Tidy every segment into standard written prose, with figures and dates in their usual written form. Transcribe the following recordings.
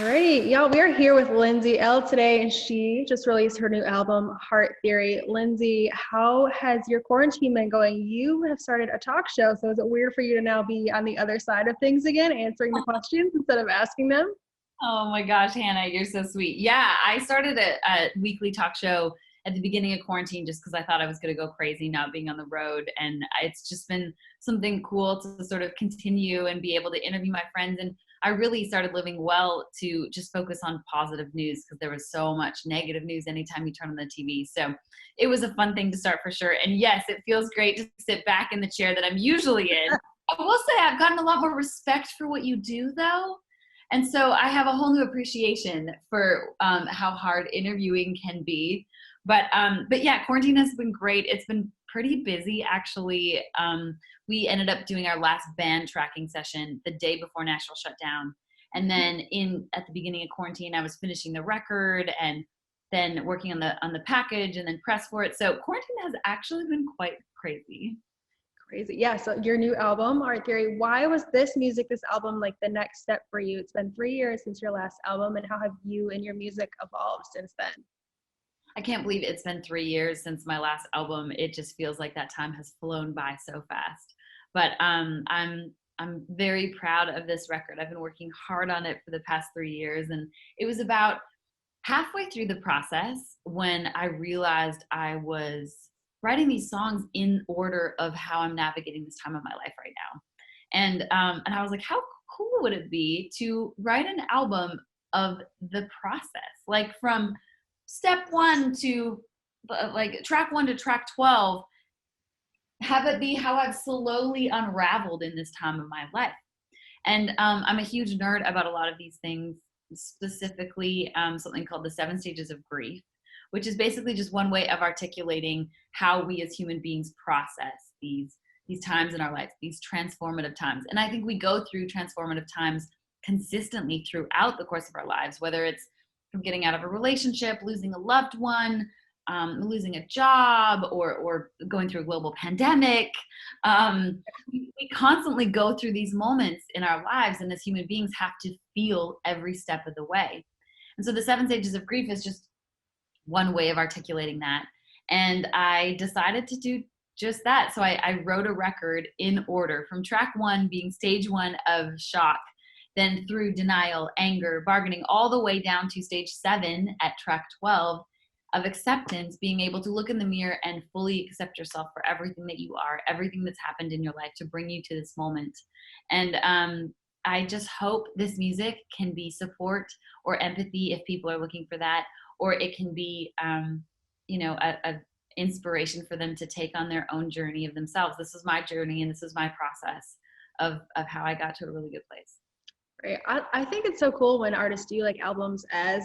Alrighty, y'all, we are here with Lindsay L today, and she just released her new album, Heart Theory. Lindsay, how has your quarantine been going? You have started a talk show, so is it weird for you to now be on the other side of things again, answering the questions instead of asking them? Oh my gosh, Hannah, you're so sweet. Yeah, I started a weekly talk show at the beginning of quarantine just because I thought I was going to go crazy not being on the road. And it's just been something cool to sort of continue and be able to interview my friends. And I really started living well to just focus on positive news because there was so much negative news anytime you turn on the TV. So it was a fun thing to start for sure. And yes, it feels great to sit back in the chair that I'm usually in. I will say I've gotten a lot more respect for what you do though. And so I have a whole new appreciation for how hard interviewing can be. But yeah, quarantine has been great. It's been pretty busy, actually. We ended up doing our last band tracking session the day before national shutdown. And then at the beginning of quarantine, I was finishing the record and then working on the package and then press for it. So quarantine has actually been quite crazy. Crazy. Yeah, so your new album, Art Theory, why was this album, like the next step for you? It's been 3 years since your last album, and how have you and your music evolved since then? I can't believe it's been 3 years since my last album. It just feels like that time has flown by so fast. But I'm very proud of this record. I've been working hard on it for the past 3 years, and it was about halfway through the process when I realized I was writing these songs in order of how I'm navigating this time of my life right now. And I was like, how cool would it be to write an album of the process, like from step one to like track 1 to track 12, have it be how I've slowly unraveled in this time of my life. And I'm a huge nerd about a lot of these things, specifically something called the 7 stages of grief, which is basically just one way of articulating how we as human beings process these times in our lives, these transformative times. And I think we go through transformative times consistently throughout the course of our lives, whether it's from getting out of a relationship, losing a loved one, losing a job, or going through a global pandemic. We constantly go through these moments in our lives, and as human beings have to feel every step of the way. And so the 7 stages of grief is just one way of articulating that. And I decided to do just that. So I wrote a record in order from track 1 being stage 1 of shock, then through denial, anger, bargaining, all the way down to stage 7 at track 12 of acceptance, being able to look in the mirror and fully accept yourself for everything that you are, everything that's happened in your life to bring you to this moment. And I just hope this music can be support or empathy if people are looking for that, or it can be, a inspiration for them to take on their own journey of themselves. This is my journey, and this is my process of how I got to a really good place. Right. I think it's so cool when artists do like albums as,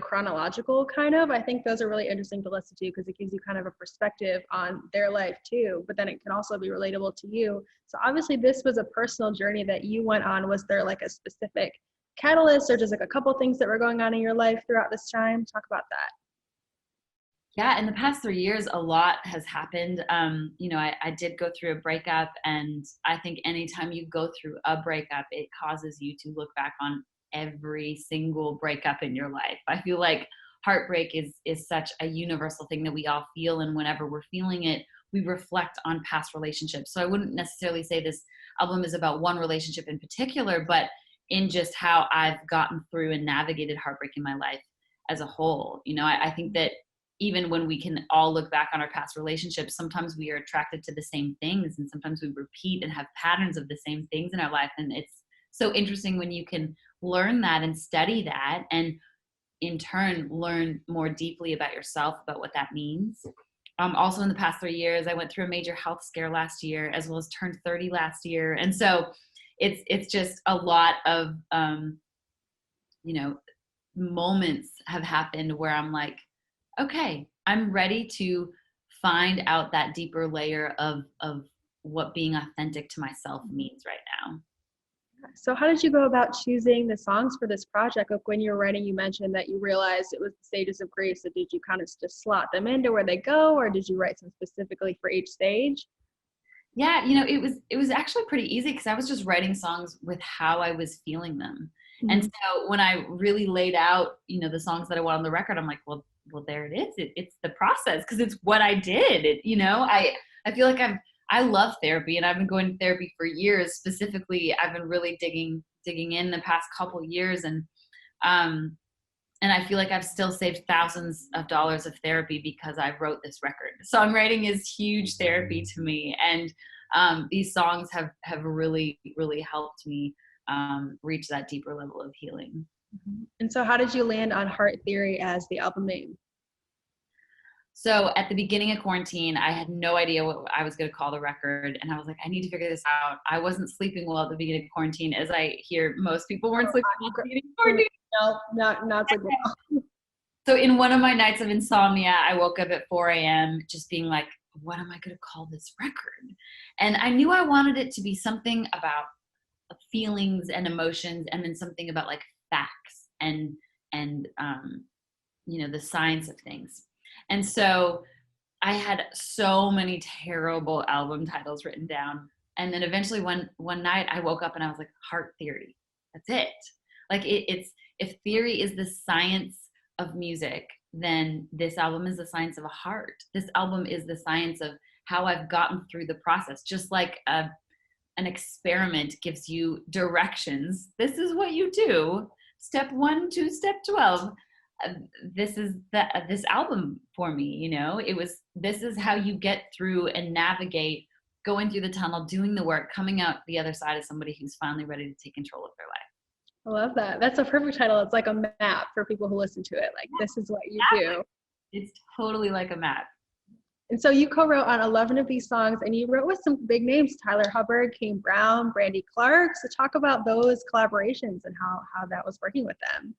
chronological kind of. I think those are really interesting to listen to because it gives you kind of a perspective on their life too, but then it can also be relatable to you. So obviously this was a personal journey that you went on. Was there like a specific catalyst or just like a couple things that were going on in your life throughout this time? Talk about that. Yeah, in the past 3 years, a lot has happened. I did go through a breakup, and I think anytime you go through a breakup, it causes you to look back on every single breakup in your life. I feel like heartbreak is such a universal thing that we all feel, and whenever we're feeling it, we reflect on past relationships. So I wouldn't necessarily say this album is about one relationship in particular, but in just how I've gotten through and navigated heartbreak in my life as a whole. I think that even when we can all look back on our past relationships, sometimes we are attracted to the same things, and sometimes we repeat and have patterns of the same things in our life. And it's so interesting when you can learn that and study that, and in turn learn more deeply about yourself, about what that means. Also in the past 3 years, I went through a major health scare last year, as well as turned 30 last year. And so it's just a lot of, moments have happened where I'm like, okay, I'm ready to find out that deeper layer of what being authentic to myself means right now. So how did you go about choosing the songs for this project? Like when you were writing, you mentioned that you realized it was the stages of grief. So did you kind of just slot them into where they go, or did you write some specifically for each stage? Yeah, it was actually pretty easy because I was just writing songs with how I was feeling them. And Mhm. so when I really laid out, the songs that I want on the record, I'm like, well, there it is. It's the process because it's what I did. I feel like I love therapy and I've been going to therapy for years. Specifically, I've been really digging in the past couple years um, and I feel like I've still saved thousands of dollars of therapy because I wrote this record. Songwriting is huge therapy to me, and these songs have really really helped me reach that deeper level of healing. Mhm. And so how did you land on Heart Theory as the album name? So at the beginning of quarantine, I had no idea what I was going to call the record, and I was like, I need to figure this out. I wasn't sleeping well at the beginning of quarantine, as I hear most people weren't sleeping well at the beginning of quarantine. No, not so well. So in one of my nights of insomnia, I woke up at 4 a.m. just being like, what am I going to call this record? And I knew I wanted it to be something about feelings and emotions, and then something about like facts and the science of things. And so I had so many terrible album titles written down. And then eventually one night I woke up and I was like, Heart Theory. That's it. Like it's if theory is the science of music, then this album is the science of a heart. This album is the science of how I've gotten through the process. Just like an experiment gives you directions. This is what you do. Step 1 to step 12. This is this album for me. This is how you get through and navigate going through the tunnel, doing the work, coming out the other side as somebody who's finally ready to take control of their life. I love that. That's a perfect title. It's like a map for people who listen to it. Like, this is what you do. It's totally like a map. And so you co-wrote on 11 of these songs, and you wrote with some big names: Tyler Hubbard, Kane Brown, Brandy Clark. So talk about those collaborations and how that was working with them.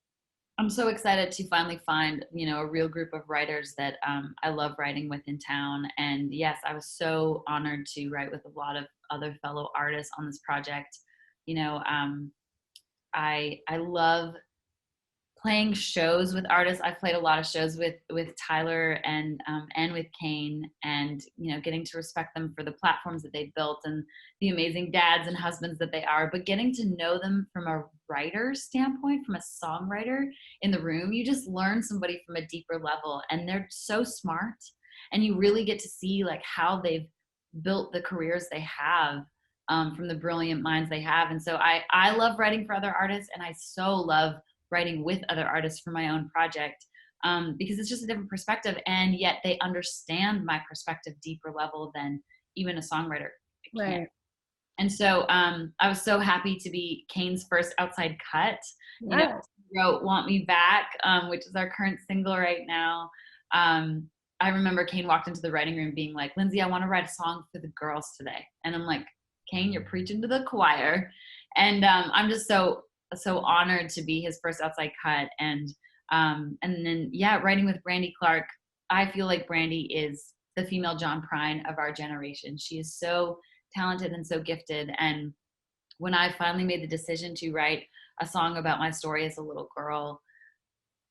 I'm so excited to finally find, a real group of writers that I love writing with in town. And yes, I was so honored to write with a lot of other fellow artists on this project. You know, I love playing shows with artists. I've played a lot of shows with Tyler and with Kane, and getting to respect them for the platforms that they've built and the amazing dads and husbands that they are. But getting to know them from a writer's standpoint, from a songwriter in the room, you just learn somebody from a deeper level, and they're so smart, and you really get to see like how they've built the careers they have. From the brilliant minds they have. And so I love writing for other artists, and I so love writing with other artists for my own project, because it's just a different perspective, and yet they understand my perspective deeper level than even a songwriter can. Right. And so I was so happy to be Kane's first outside cut. Yes. He wrote "Want Me Back," which is our current single right now. I remember Kane walked into the writing room being like, "Lindsay, I want to write a song for the girls today," and I'm like, Kane, you're preaching to the choir. And I'm just so honored to be his first outside cut. And then writing with Brandy Clark. I feel like Brandy is the female John Prine of our generation. She is so talented and so gifted. And when I finally made the decision to write a song about my story as a little girl,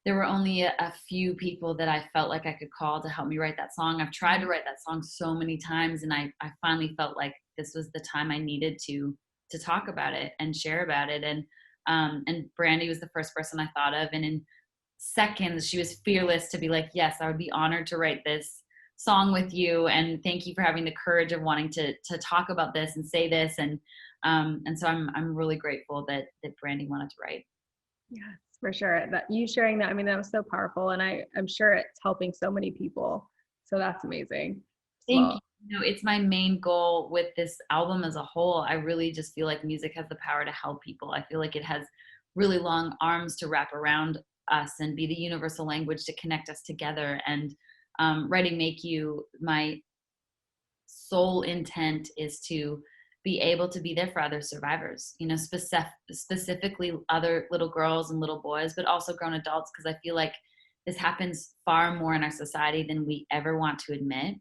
there were only a few people that I felt like I could call to help me write that song. I've tried to write that song so many times, and I finally felt like this was the time I needed to talk about it and share about it. And Brandy was the first person I thought of, and in seconds she was fearless to be like, yes, I would be honored to write this song with you, and thank you for having the courage of wanting to talk about this and say this. And so I'm really grateful that Brandy wanted to write. Yes, for sure. That you sharing that, I mean, that was so powerful, and I'm sure it's helping so many people. So that's amazing. Thank you. Well, It's my main goal with this album as a whole. I really just feel like music has the power to help people. I feel like it has really long arms to wrap around us and be the universal language to connect us together. And writing Make You, my sole intent is to be able to be there for other survivors, specifically other little girls and little boys, but also grown adults, because I feel like this happens far more in our society than we ever want to admit.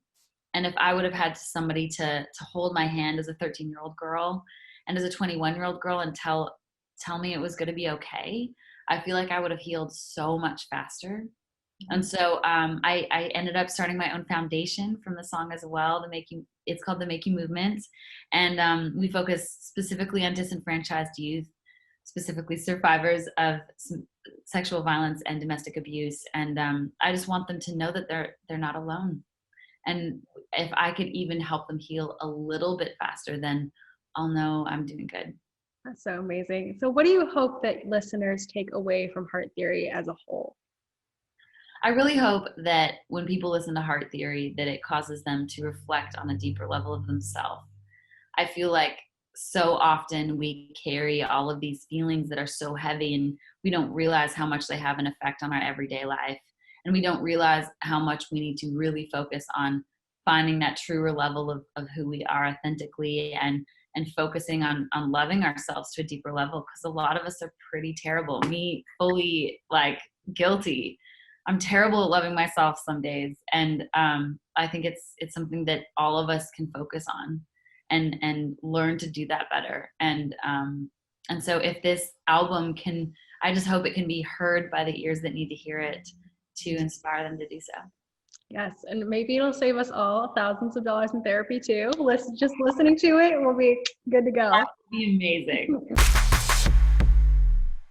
And if I would have had somebody to hold my hand as a 13-year-old girl and as a 21-year-old girl and tell me it was going to be okay, I feel like I would have healed so much faster. And so I ended up starting my own foundation from the song as well. It's called the Make You Movement, and we focus specifically on disenfranchised youth. specifically survivors of sexual violence and domestic abuse. And I just want them to know that they're not alone. And if I could even help them heal a little bit faster, then I'll know I'm doing good. That's so amazing. So what do you hope that listeners take away from Heart Theory as a whole? I really hope that when people listen to Heart Theory, that it causes them to reflect on a deeper level of themselves. I feel like so often we carry all of these feelings that are so heavy, and we don't realize how much they have an effect on our everyday life. And we don't realize how much we need to really focus on finding that truer level of who we are authentically, and focusing on loving ourselves to a deeper level, because a lot of us are pretty terrible. Me fully like guilty. I'm terrible at loving myself some days. And I think it's something that all of us can focus on and learn to do that better. And so if this album can, I just hope it can be heard by the ears that need to hear it to inspire them to do so. Yes, and maybe it'll save us all thousands of dollars in therapy too. Just listening to it will be good to go. That would be amazing.